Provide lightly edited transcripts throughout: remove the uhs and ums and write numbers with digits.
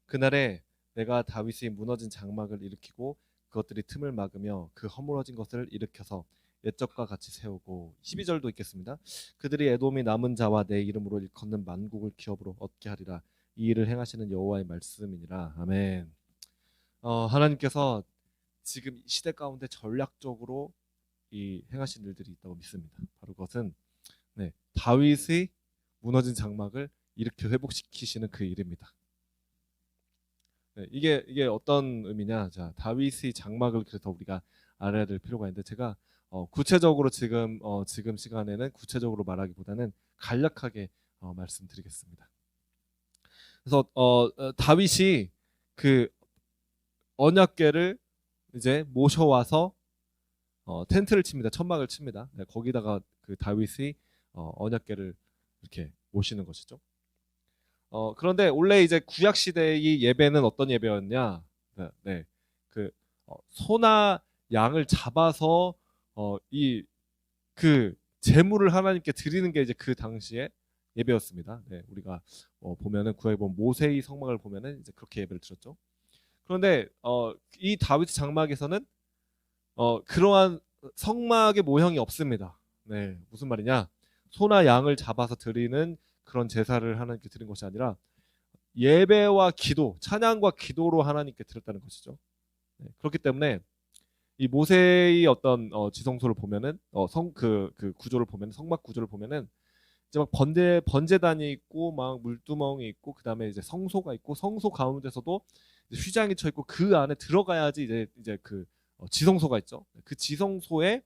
그날에 내가 다윗의 무너진 장막을 일으키고 그것들이 틈을 막으며 그 허물어진 것을 일으켜서 옛적과 같이 세우고 12절도 있겠습니다. 그들이 에돔이 남은 자와 내 이름으로 일컫는 만국을 기업으로 얻게 하리라. 이 일을 행하시는 여호와의 말씀이니라. 아멘. 하나님께서 지금 이 시대 가운데 전략적으로 이 행하신 일들이 있다고 믿습니다. 바로 그것은 다윗의 무너진 장막을 일으켜 회복시키시는 그 일입니다. 이게 어떤 의미냐? 자, 다윗의 장막을 그래서 우리가 알아야 될 필요가 있는데 제가 구체적으로 지금 시간에는 구체적으로 말하기보다는 간략하게 말씀드리겠습니다. 그래서 다윗이 그 언약궤를 이제 모셔와서 텐트를 칩니다. 천막을 칩니다. 거기다가 그 다윗의 언약궤를 이렇게 모시는 것이죠. 그런데 원래 이제 구약 시대의 예배는 어떤 예배였냐? 그 소나 양을 잡아서 이 그 제물을 하나님께 드리는 게 이제 그 당시에 예배였습니다. 우리가 보면은 구약에 보면 모세의 성막을 보면은 이제 그렇게 예배를 드렸죠. 그런데 이 다윗 장막에서는 그러한 성막의 모형이 없습니다. 무슨 말이냐? 소나 양을 잡아서 드리는 그런 제사를 하나님께 드린 것이 아니라 예배와 기도, 찬양과 기도로 하나님께 드렸다는 것이죠. 그렇기 때문에 이 모세의 어떤 지성소를 보면은 그 구조를 보면 성막 구조를 보면은 이제 막 번제단이 있고 막 물두멍이 있고 그다음에 이제 성소가 있고 성소 가운데서도 휘장이 쳐 있고 그 안에 들어가야지 이제 그 지성소가 있죠. 그 지성소에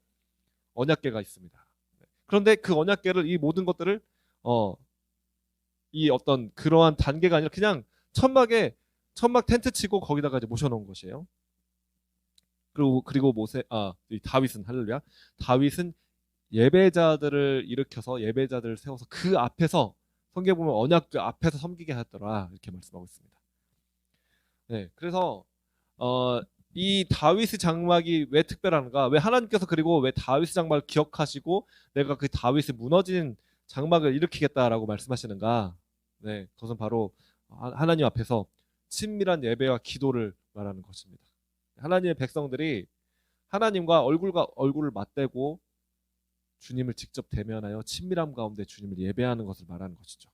언약궤가 있습니다. 그런데 그 언약궤를 이 모든 것들을 이 어떤 그러한 단계가 아니라 그냥 천막 텐트 치고 거기다가 이제 모셔놓은 것이에요. 그리고 이 다윗은 할렐루야. 다윗은 예배자들을 일으켜서 예배자들을 세워서 그 앞에서 성경에 보면 언약궤 앞에서 섬기게 하였더라 이렇게 말씀하고 있습니다. 그래서 이 다윗의 장막이 왜 특별한가? 왜 하나님께서 그리고 왜 다윗의 장막을 기억하시고 내가 그 다윗의 무너진 장막을 일으키겠다라고 말씀하시는가? 그것은 바로 하나님 앞에서 친밀한 예배와 기도를 말하는 것입니다. 하나님의 백성들이 하나님과 얼굴과 얼굴을 맞대고 주님을 직접 대면하여 친밀함 가운데 주님을 예배하는 것을 말하는 것이죠.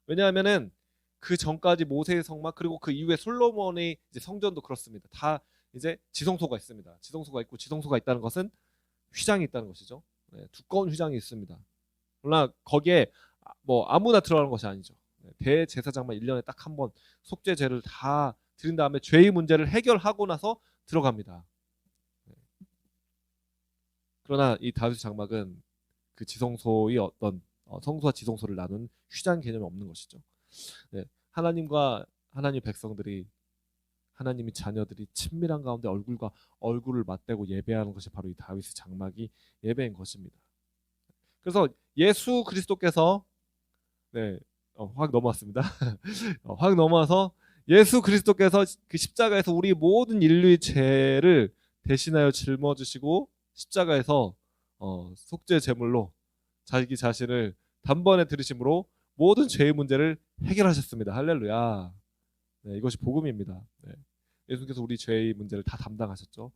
왜냐하면은 그 전까지 모세의 성막 그리고 그 이후에 솔로몬의 이제 성전도 그렇습니다. 다 이제 지성소가 있습니다. 지성소가 있고 지성소가 있다는 것은 휘장이 있다는 것이죠. 두꺼운 휘장이 있습니다. 그러나 거기에 뭐 아무나 들어가는 것이 아니죠. 대제사장만 1년에 딱 한 번 속죄제를 다 드린 다음에 죄의 문제를 해결하고 나서 들어갑니다. 그러나 이 다윗 장막은 그 지성소의 어떤 성소와 지성소를 나눈 휘장 개념이 없는 것이죠. 하나님의 백성들이 하나님의 자녀들이 친밀한 가운데 얼굴과 얼굴을 맞대고 예배하는 것이 바로 이 다윗의 장막이 예배인 것입니다. 그래서 예수 그리스도께서 확 넘어왔습니다. 확 넘어와서 예수 그리스도께서 그 십자가에서 우리 모든 인류의 죄를 대신하여 짊어지시고 십자가에서 속죄 제물로 자기 자신을 단번에 들이심으로 모든 죄의 문제를 해결하셨습니다. 할렐루야. 이것이 복음입니다. 예수님께서 우리 죄의 문제를 다 담당하셨죠.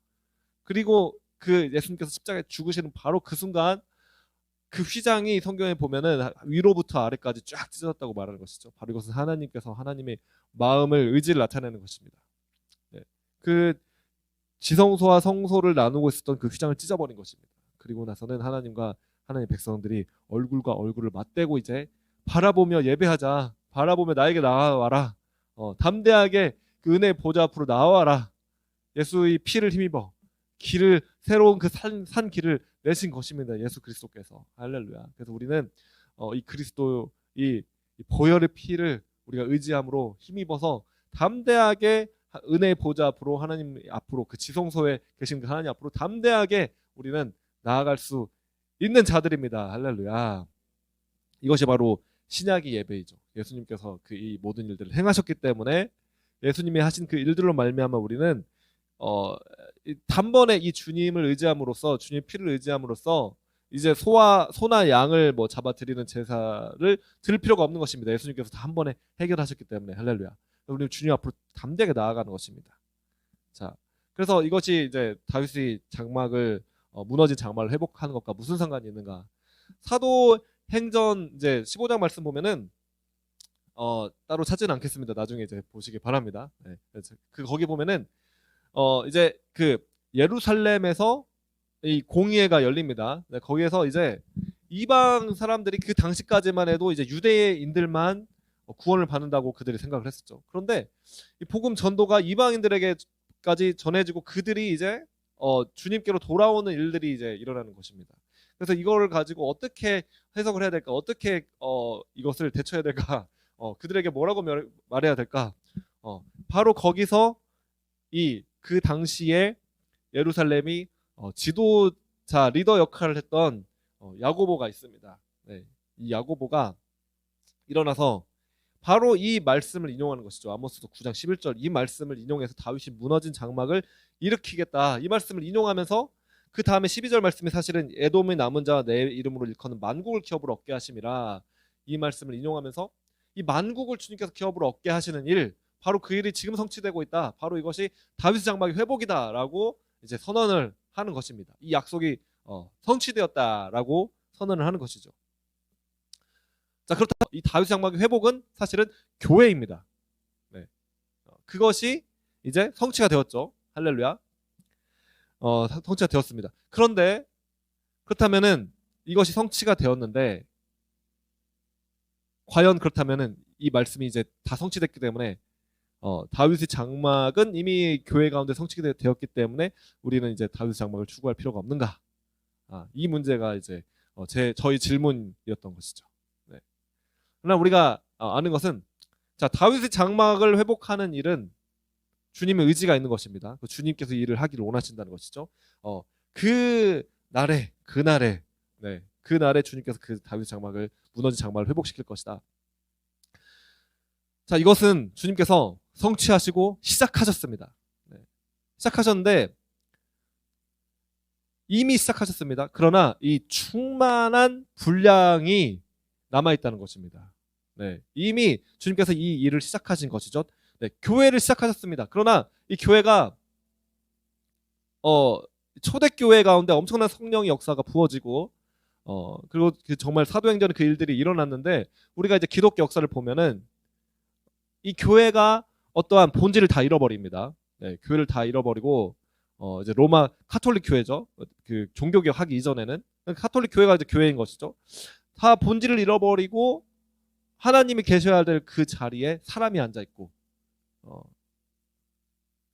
그리고 그 예수님께서 십자가에 죽으시는 바로 그 순간 그 휘장이 성경에 보면은 위로부터 아래까지 쫙 찢어졌다고 말하는 것이죠. 바로 이것은 하나님께서 하나님의 마음을 의지를 나타내는 것입니다. 그 지성소와 성소를 나누고 있었던 그 휘장을 찢어버린 것입니다. 그리고 나서는 하나님과 하나님의 백성들이 얼굴과 얼굴을 맞대고 이제 바라보며 예배하자. 바라보며 나에게 나와라. 담대하게 그 은혜의 보좌 앞으로 나와라. 예수의 피를 힘입어 새로운 그 산 길을 내신 것입니다. 예수 그리스도께서. 할렐루야. 그래서 우리는 이 그리스도 이 보혈의 피를 우리가 의지함으로 힘입어서 담대하게 은혜의 보좌 앞으로 하나님 앞으로 그 지성소에 계신 그 하나님 앞으로 담대하게 우리는 나아갈 수 있는 자들입니다. 할렐루야. 이것이 바로 신약의 예배이죠. 예수님께서 그 이 모든 일들을 행하셨기 때문에 예수님이 하신 그 일들로 말미암아 우리는 단번에 이 주님을 의지함으로써 주님의 피를 의지함으로써 이제 소나 양을 뭐 잡아 드리는 제사를 드릴 필요가 없는 것입니다. 예수님께서 다 한 번에 해결하셨기 때문에. 할렐루야. 우리 주님 앞으로 담대하게 나아가는 것입니다. 자, 그래서 이것이 이제 다윗이 장막을 무너진 장막을 회복하는 것과 무슨 상관이 있는가? 사도행전 이제 15장 말씀 보면은 따로 찾지는 않겠습니다. 나중에 이제 보시기 바랍니다. 네, 거기 보면은 이제 그 예루살렘에서 이 공의회가 열립니다. 네, 거기에서 이제 이방 사람들이 그 당시까지만 해도 이제 유대인들만 구원을 받는다고 그들이 생각을 했었죠. 그런데 이 복음 전도가 이방인들에게까지 전해지고 그들이 이제 주님께로 돌아오는 일들이 이제 일어나는 것입니다. 그래서 이거를 가지고 어떻게 해석을 해야 될까? 어떻게 이것을 대처해야 될까? 그들에게 뭐라고 말해야 될까? 바로 거기서 그 당시에 예루살렘이 지도자 리더 역할을 했던 야고보가 있습니다. 네, 이 야고보가 일어나서 바로 이 말씀을 인용하는 것이죠. 아모스서 9장 11절 이 말씀을 인용해서 다윗이 무너진 장막을 일으키겠다. 이 말씀을 인용하면서 그 다음에 12절 말씀이 사실은 에돔의 남은 자와 내 이름으로 일컫는 만국을 기업으로 얻게 하심이라. 이 말씀을 인용하면서 이 만국을 주님께서 기업으로 얻게 하시는 일, 바로 그 일이 지금 성취되고 있다. 바로 이것이 다윗의 장막의 회복이다라고 이제 선언을 하는 것입니다. 이 약속이 성취되었다라고 선언을 하는 것이죠. 자, 그렇다면 이 다윗의 장막의 회복은 사실은 교회입니다. 네. 그것이 이제 성취가 되었죠. 할렐루야. 성취가 되었습니다. 그런데 그렇다면은 이것이 성취가 되었는데 과연 그렇다면은 이 말씀이 이제 다 성취됐기 때문에 다윗의 장막은 이미 교회 가운데 성취되었기 때문에 우리는 이제 다윗의 장막을 추구할 필요가 없는가? 이 문제가 이제 저희 질문이었던 것이죠. 네. 그러나 우리가 아는 것은 자, 다윗의 장막을 회복하는 일은 주님의 의지가 있는 것입니다. 주님께서 이 일을 하기를 원하신다는 것이죠. 그날에 네, 그날에 주님께서 그 다윗의 장막을 무너진 장막을 회복시킬 것이다. 자, 이것은 주님께서 성취하시고 시작하셨습니다. 네. 시작하셨는데 이미 시작하셨습니다. 그러나 이 충만한 분량이 남아있다는 것입니다. 네. 이미 주님께서 이 일을 시작하신 것이죠. 네. 교회를 시작하셨습니다. 그러나 이 교회가 초대교회 가운데 엄청난 성령의 역사가 부어지고 그리고 정말 사도행전의 그 일들이 일어났는데 우리가 이제 기독교 역사를 보면은 이 교회가 어떠한 본질을 다 잃어버립니다. 네, 교회를 다 잃어버리고 이제 로마 카톨릭 교회죠. 그 종교개혁 하기 이전에는 카톨릭 교회가 이제 교회인 것이죠. 다 본질을 잃어버리고 하나님이 계셔야 될 그 자리에 사람이 앉아 있고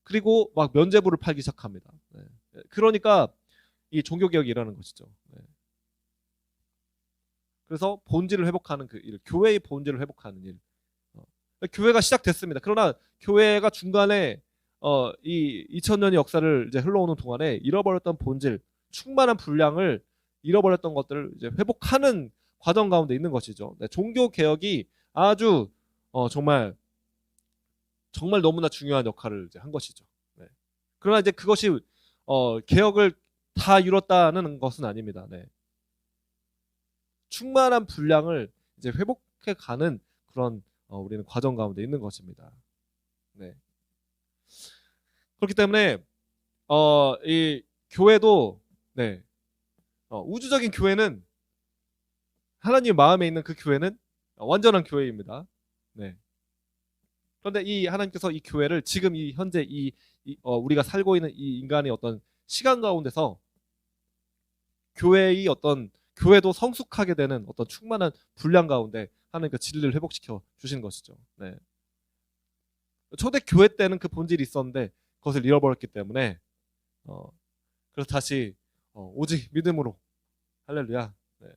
그리고 막 면죄부를 팔기 시작합니다. 네. 그러니까 이 종교개혁이 일어나는 것이죠. 네. 그래서 본질을 회복하는 그 일, 교회의 본질을 회복하는 일. 교회가 시작됐습니다. 그러나 교회가 중간에 이 2000년의 역사를 이제 흘러오는 동안에 잃어버렸던 본질, 충만한 분량을 잃어버렸던 것들을 이제 회복하는 과정 가운데 있는 것이죠. 네, 종교 개혁이 아주 정말 너무나 중요한 역할을 이제 한 것이죠. 네. 그러나 이제 그것이 개혁을 다 이뤘다는 것은 아닙니다. 네. 충만한 분량을 이제 회복해 가는 그런 우리는 과정 가운데 있는 것입니다. 네. 그렇기 때문에 이 교회도 네. 우주적인 교회는 하나님 마음에 있는 그 교회는 완전한 교회입니다. 네. 그런데 이 하나님께서 이 교회를 지금 이 현재 우리가 살고 있는 이 인간의 어떤 시간 가운데서 교회도 성숙하게 되는 어떤 충만한 분량 가운데 하나님께서 진리를 회복시켜 주시는 것이죠. 네. 초대 교회 때는 그 본질이 있었는데 그것을 잃어버렸기 때문에 그래서 다시 오직 믿음으로 할렐루야. 네.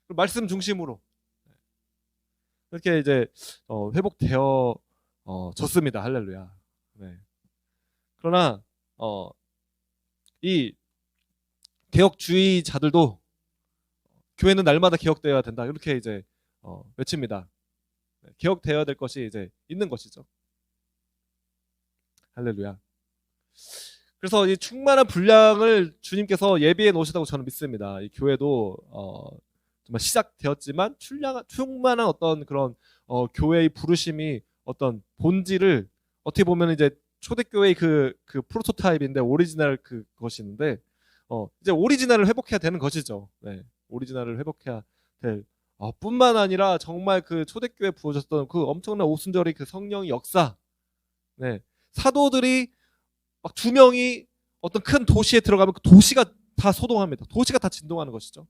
말씀 중심으로 이렇게 이제 회복되어 졌습니다. 할렐루야. 네. 그러나 이 개혁주의자들도 교회는 날마다 개혁되어야 된다. 이렇게 이제 외칩니다. 개혁되어야 될 것이 이제 있는 것이죠. 할렐루야. 그래서 이 충만한 분량을 주님께서 예비해 놓으셨다고 저는 믿습니다. 이 교회도 정말 시작되었지만 충만한 어떤 그런 교회의 부르심이 어떤 본질을 어떻게 보면 이제 초대교회의 그 프로토타입인데 오리지널 그것인데 이제 오리지널을 회복해야 되는 것이죠. 네, 오리지널을 회복해야 될 뿐만 아니라 정말 그 초대교회 부어졌던 그 엄청난 오순절의 그 성령의 역사, 네, 사도들이 막 두 명이 어떤 큰 도시에 들어가면 그 도시가 다 소동합니다. 도시가 다 진동하는 것이죠.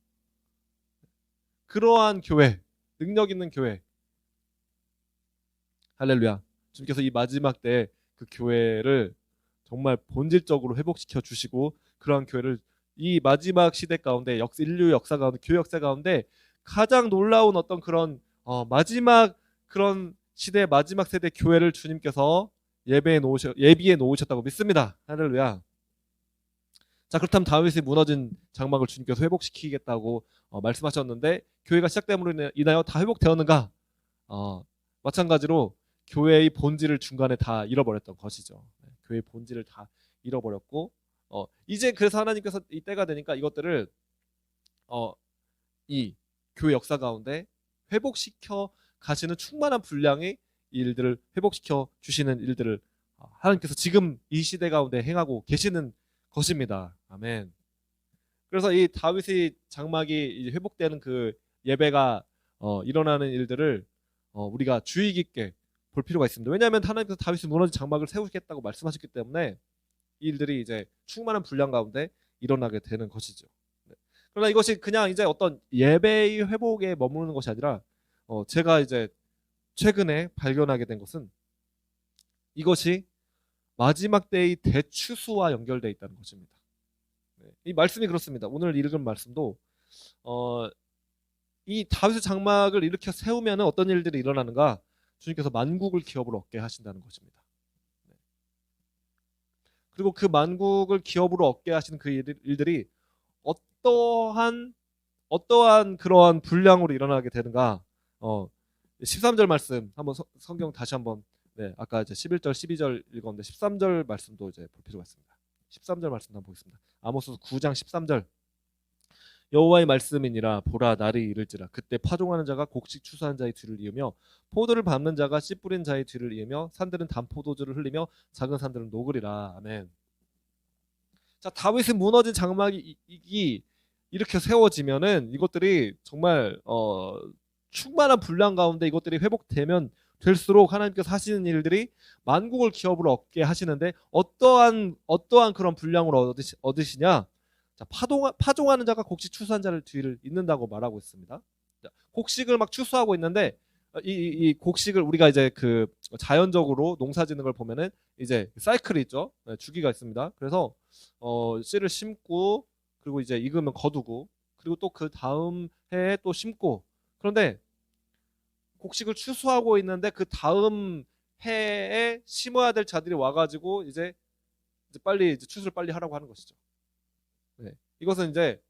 그러한 교회, 능력 있는 교회, 할렐루야. 주님께서 이 마지막 때 그 교회를 정말 본질적으로 회복시켜 주시고 그러한 교회를 이 마지막 시대 가운데 인류 역사 가운데 교회 역사 가운데 가장 놀라운 어떤 그런 마지막 그런 시대 마지막 세대 교회를 주님께서 예비해 놓으셨다고 믿습니다. 할렐루야. 자, 그렇다면 다윗이 무너진 장막을 주님께서 회복시키겠다고 말씀하셨는데 교회가 시작됨으로 인하여 다 회복되었는가? 마찬가지로 교회의 본질을 중간에 다 잃어버렸던 것이죠. 교회의 본질을 다 잃어버렸고 이제 그래서 하나님께서 이 때가 되니까 이것들을 이 교회 역사 가운데 회복시켜 가시는 충만한 분량의 일들을 회복시켜 주시는 일들을 하나님께서 지금 이 시대 가운데 행하고 계시는 것입니다. 아멘. 그래서 이 다윗의 장막이 회복되는 그 예배가 일어나는 일들을 우리가 주의 깊게 볼 필요가 있습니다. 왜냐하면 하나님께서 다윗이 무너진 장막을 세우시겠다고 말씀하셨기 때문에 이 일들이 이제 충만한 분량 가운데 일어나게 되는 것이죠. 네. 그러나 이것이 그냥 이제 어떤 예배의 회복에 머무르는 것이 아니라 제가 이제 최근에 발견하게 된 것은 이것이 마지막 때의 대추수와 연결되어 있다는 것입니다. 네. 이 말씀이 그렇습니다. 오늘 읽은 말씀도 이 다윗의 장막을 일으켜 세우면 어떤 일들이 일어나는가? 주님께서 만국을 기업으로 얻게 하신다는 것입니다. 네. 그리고 그 만국을 기업으로 얻게 하시는 그 일들이 어떠한 그러한 분량으로 일어나게 되는가? 13절 말씀 한번 성경 다시 한번 네, 아까 이제 11절, 12절 읽었는데 13절 말씀도 이제 볼 필요가 있습니다. 13절 말씀 한번 보겠습니다. 아모스 9장 13절. 여호와의 말씀이니라 보라 날이 이를지라 그때 파종하는 자가 곡식 추수한 자의 뒤를 이으며 포도를 밟는 자가 씨 뿌린 자의 뒤를 이으며 산들은 단포도주를 흘리며 작은 산들은 녹으리라. 아멘. 자, 다윗의 무너진 장막이 이렇게 세워지면은 이것들이 정말 충만한 분량 가운데 이것들이 회복되면 될수록 하나님께서 하시는 일들이 만국을 기업으로 얻게 하시는데 어떠한 그런 분량으로 얻으시냐? 자, 파종하는 자가 곡식 추수한 자를 뒤를 잇는다고 말하고 있습니다. 자, 곡식을 막 추수하고 있는데 이 곡식을 우리가 이제 그 자연적으로 농사짓는 걸 보면은 이제 사이클이 있죠. 네, 주기가 있습니다. 그래서 씨를 심고 그리고 이제 익으면 거두고 그리고 또 그 다음 해에 또 심고 그런데 곡식을 추수하고 있는데 그 다음 해에 심어야 될 자들이 와가지고 이제 빨리 이제 추수를 빨리 하라고 하는 것이죠. 네. 이것은 이제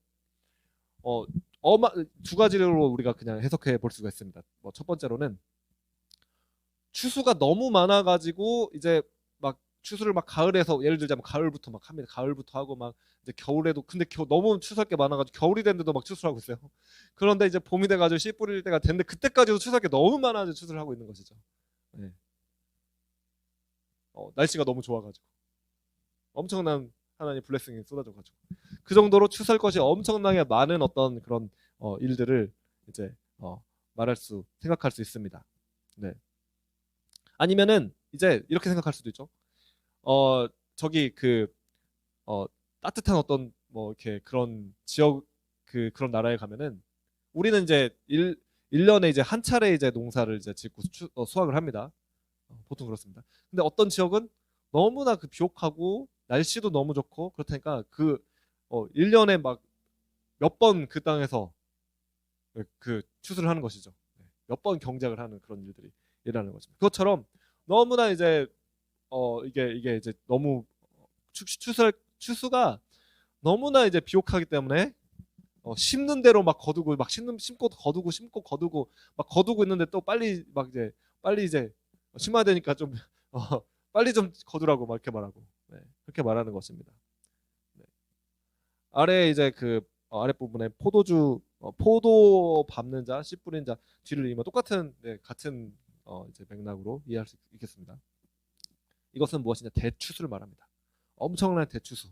두 가지로 우리가 그냥 해석해 볼 수가 있습니다. 첫 번째로는 추수가 너무 많아가지고 이제 막 추수를 막 가을에서 예를 들자면 가을부터 막 합니다. 가을부터 하고 막 이제 겨울에도 근데 너무 추수할 게 많아가지고 겨울이 됐는데도 막 추수를 하고 있어요. 그런데 이제 봄이 돼가지고 씨 뿌릴 때가 됐는데 그때까지도 추수할 게 너무 많아서 추수를 하고 있는 것이죠. 네. 날씨가 너무 좋아가지고 엄청난 하나님 블레싱이 쏟아져가지고 그 정도로 추수할 것이 엄청나게 많은 어떤 그런 일들을 이제 생각할 수 있습니다. 네. 아니면은 이제 이렇게 생각할 수도 있죠. 저기 따뜻한 어떤 뭐 이렇게 그런 지역 그런 나라에 가면은 우리는 이제 1년에 이제 한 차례 이제 농사를 이제 짓고 수확을 합니다. 보통 그렇습니다. 근데 어떤 지역은 너무나 비옥하고 날씨도 너무 좋고 그렇다니까 1년에 막 몇 번 그 땅에서 그 추수를 하는 것이죠. 몇 번 경작을 하는 그런 일들이 일어나는 거죠. 그것처럼 너무나 이제 이게 이제 너무 추수가 너무나 이제 비옥하기 때문에 심는 대로 막 거두고 막 심고 거두고 심고 거두고 막 거두고 있는데 또 빨리 이제 심어야 되니까 좀 빨리 좀 거두라고 막 이렇게 말하고 네, 그렇게 말하는 것입니다. 네. 아래 이제 그 아랫부분에 포도 밟는 자, 씨 뿌린 자 뒤를 이으면 똑같은 같은 이제 맥락으로 이해할 수 있겠습니다. 이것은 무엇이냐? 대추수를 말합니다. 엄청난 대추수.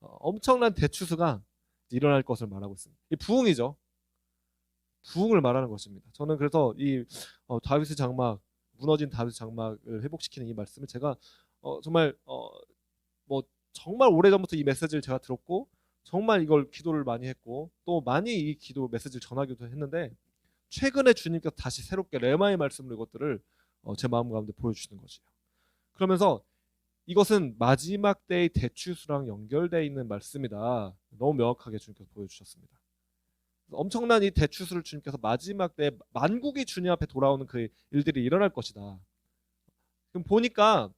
엄청난 대추수가 일어날 것을 말하고 있습니다. 이 부흥이죠. 부흥을 말하는 것입니다. 저는 그래서 이 다윗의 장막, 무너진 다윗의 장막을 회복시키는 이 말씀을 제가 정말 뭐 정말 오래전부터 이 메시지를 제가 들었고 정말 이걸 기도를 많이 했고 또 많이 이 기도 메시지를 전하기도 했는데 최근에 주님께서 다시 새롭게 레마의 말씀으로 이것들을 제 마음 가운데 보여주시는 것이에요. 그러면서 이것은 마지막 때의 대추수랑 연결되어 있는 말씀이다. 너무 명확하게 주님께서 보여주셨습니다. 엄청난 이 대추수를 주님께서 마지막 때 만국이 주님 앞에 돌아오는 그 일들이 일어날 것이다. 그럼 보니까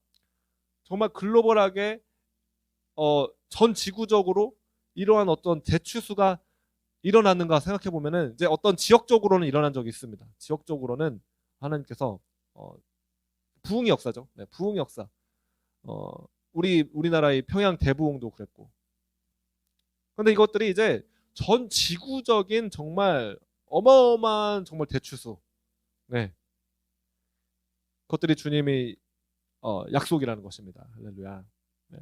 정말 글로벌하게 전 지구적으로 이러한 어떤 대추수가 일어났는가 생각해 보면은 이제 어떤 지역적으로는 일어난 적이 있습니다. 지역적으로는 하나님께서 부흥의 역사죠. 네, 부흥의 역사. 우리나라의 평양 대부흥도 그랬고. 그런데 이것들이 이제 전 지구적인 정말 어마어마한 정말 대추수. 네. 그것들이 주님의 약속이라는 것입니다. 할렐루야. 네.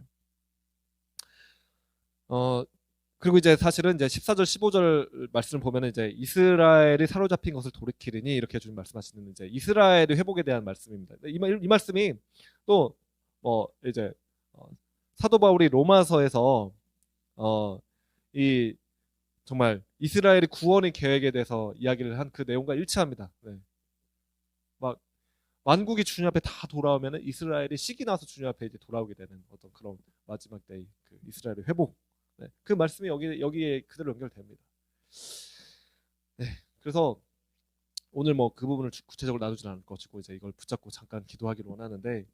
그리고 이제 사실은 이제 14절 15절 말씀을 보면은 이제 이스라엘이 사로잡힌 것을 돌이키리니 이렇게 주님 말씀하시는 이제 이스라엘의 회복에 대한 말씀입니다. 이 말씀이 또 이제 사도 바울이 로마서에서 이 정말 이스라엘의 구원의 계획에 대해서 이야기를 한 그 내용과 일치합니다. 네. 막 만국이 주님 앞에 다 돌아오면은 이스라엘이 식이 나서 주님 앞에 이제 돌아오게 되는 어떤 그런 마지막 때의 그 이스라엘의 회복. 네. 그 말씀이 여기에 그대로 연결됩니다. 네. 그래서 오늘 뭐 그 부분을 구체적으로 나누지는 않을 것이고 이제 이걸 붙잡고 잠깐 기도하기를 원하는데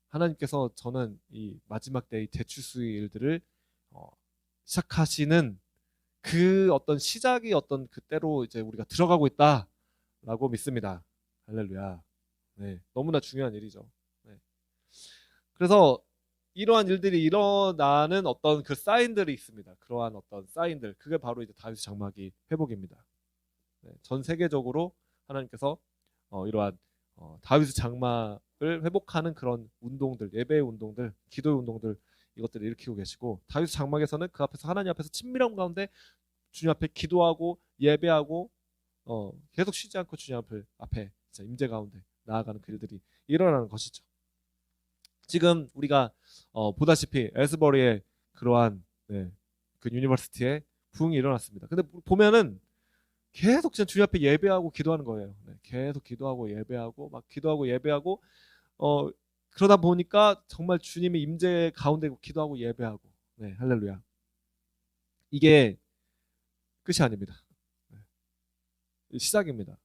하나님께서 저는 이 마지막 때의 대추수의 일들을 시작하시는 그 어떤 시작이 어떤 그때로 이제 우리가 들어가고 있다라고 믿습니다. 할렐루야. 네, 너무나 중요한 일이죠. 네. 그래서 이러한 일들이 일어나는 어떤 그 사인들이 있습니다. 그러한 어떤 사인들, 그게 바로 이제 다윗 장막이 회복입니다. 네, 전 세계적으로 하나님께서 이러한 다윗 장막을 회복하는 그런 운동들, 예배의 운동들, 기도의 운동들 이것들을 일으키고 계시고 다윗 장막에서는 그 앞에서 하나님 앞에서 친밀한 가운데 주님 앞에 기도하고 예배하고 계속 쉬지 않고 주님 앞에 임재 가운데 나아가는 그 일들이 일어나는 것이죠. 지금 우리가 보다시피 에스버리의 그러한 그 유니버시티에 부흥이 일어났습니다. 근데 보면은 계속 진짜 주님 앞에 예배하고 기도하는 거예요. 네, 계속 기도하고 예배하고 막 기도하고 예배하고 그러다 보니까 정말 주님의 임재 가운데 기도하고 예배하고 네, 할렐루야. 이게 끝이 아닙니다. 네, 시작입니다.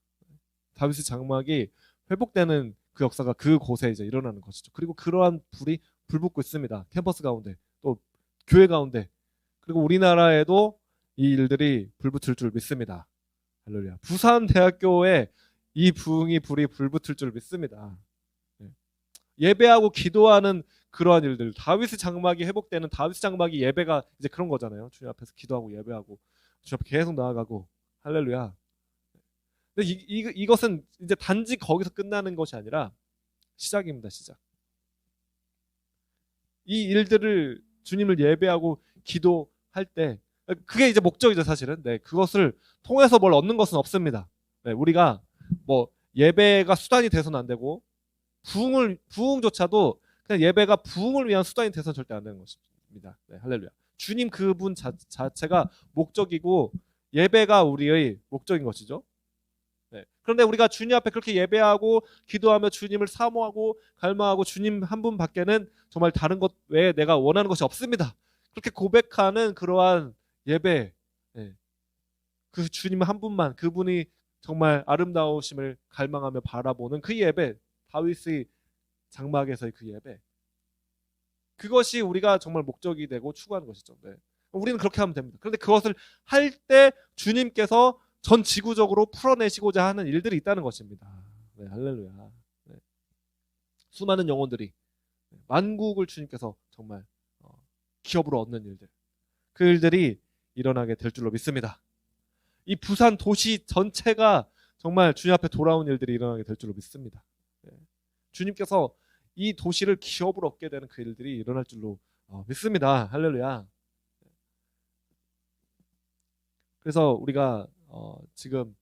다윗의 장막이 회복되는 그 역사가 그곳에 이제 일어나는 것이죠. 그리고 그러한 불이 불붙고 있습니다. 캠퍼스 가운데 또 교회 가운데 그리고 우리나라에도 이 일들이 불붙을 줄 믿습니다. 할렐루야. 부산대학교에 이 부흥이 불이 불붙을 줄 믿습니다. 네. 예배하고 기도하는 그러한 일들, 다윗의 장막이 회복되는 다윗의 장막이 예배가 이제 그런 거잖아요. 주님 앞에서 기도하고 예배하고 주님 앞에 계속 나아가고 할렐루야. 근데 이것은 이제 단지 거기서 끝나는 것이 아니라 시작입니다. 시작. 이 일들을 주님을 예배하고 기도할 때 그게 이제 목적이죠, 사실은. 네, 그것을 통해서 뭘 얻는 것은 없습니다. 네, 우리가 뭐 예배가 수단이 돼서는 안 되고 부흥조차도 그냥 예배가 부흥을 위한 수단이 돼서는 절대 안 되는 것입니다. 네, 할렐루야. 주님 그분 자체가 목적이고 예배가 우리의 목적인 것이죠. 네. 그런데 우리가 주님 앞에 그렇게 예배하고 기도하며 주님을 사모하고 갈망하고 주님 한 분밖에는 정말 다른 것 외에 내가 원하는 것이 없습니다. 그렇게 고백하는 그러한 예배, 네. 그 주님 한 분만, 그분이 정말 아름다우심을 갈망하며 바라보는 그 예배, 다윗의 장막에서의 그 예배, 그것이 우리가 정말 목적이 되고 추구하는 것이죠. 네. 우리는 그렇게 하면 됩니다. 그런데 그것을 할 때 주님께서 전 지구적으로 풀어내시고자 하는 일들이 있다는 것입니다. 네, 할렐루야. 네. 수많은 영혼들이 만국을 주님께서 정말 기업으로 얻는 일들, 그 일들이 일어나게 될 줄로 믿습니다. 이 부산 도시 전체가 정말 주님 앞에 돌아온 일들이 일어나게 될 줄로 믿습니다. 주님께서 이 도시를 기업으로 얻게 되는 그 일들이 일어날 줄로 믿습니다. 할렐루야. 그래서 우리가 지금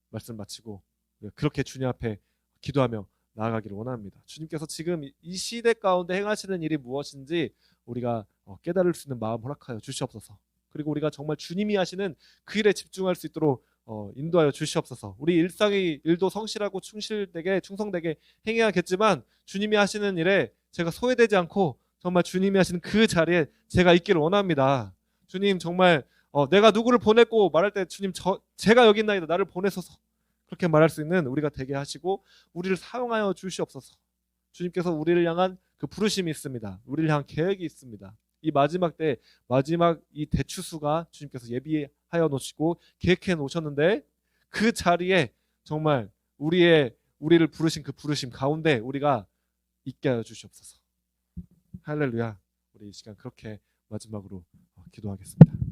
말씀 마치고 그렇게 주님 앞에 기도하며 나아가기를 원합니다. 주님께서 지금 이 시대 가운데 행하시는 일이 무엇인지 우리가 깨달을 수 있는 마음 허락하여 주시옵소서. 그리고 우리가 정말 주님이 하시는 그 일에 집중할 수 있도록 인도하여 주시옵소서. 우리 일상의 일도 성실하고 충실되게 충성되게 행해야겠지만 주님이 하시는 일에 제가 소외되지 않고 정말 주님이 하시는 그 자리에 제가 있기를 원합니다. 주님 정말 내가 누구를 보냈고 말할 때 주님 제가 여기 있나이다 나를 보내소서 그렇게 말할 수 있는 우리가 되게 하시고 우리를 사용하여 주시옵소서. 주님께서 우리를 향한 그 부르심이 있습니다. 우리를 향한 계획이 있습니다. 이 마지막 때 마지막 이 대추수가 주님께서 예비하여 놓으시고 계획해 놓으셨는데 그 자리에 정말 우리를 부르신 그 부르심 가운데 우리가 있게 하여 주시옵소서. 할렐루야. 우리 이 시간 그렇게 마지막으로 기도하겠습니다.